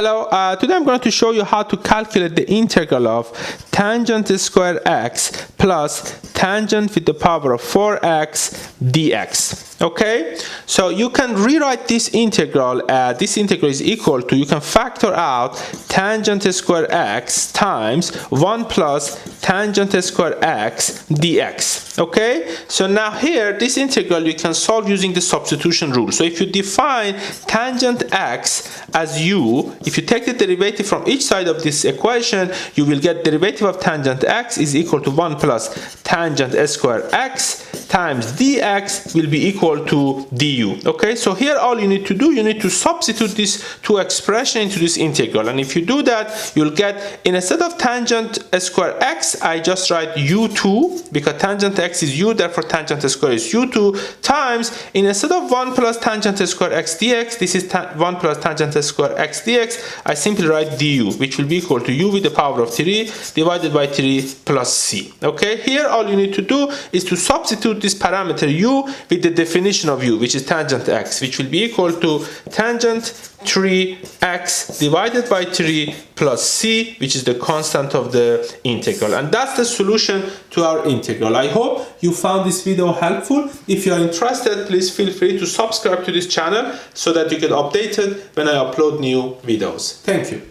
Hello, today I'm going to show you how to calculate the integral of tangent square x plus tangent with the power of 4x dx. Okay, so you can rewrite this integral. This integral is equal to, you can factor out tangent square x times 1 plus tangent square x dx. Okay, so now here this integral you can solve using the substitution rule. So if you define tangent x as u, if you take the derivative from each side of this equation, you will get derivative of tangent x is equal to 1 plus tangent square x times dx will be equal to du. Okay, so here all you need to do, you need to substitute these two expressions into this integral, and if you do that, you'll get, instead of tangent square x, I just write u2 because tangent x is u, therefore tangent square is u2, times, instead of 1 plus tangent square x dx, this is 1 plus tangent square x dx, I simply write du, which will be equal to u with the power of 3 divided by 3 plus c. Okay, here all you need to do is to substitute this parameter u with the definition of u, which is tangent x, which will be equal to tangent 3x divided by 3 plus c, which is the constant of the integral. And that's the solution to our integral. I hope you found this video helpful. If you are interested, please feel free to subscribe to this channel so that you get updated when I upload new videos. Thank you.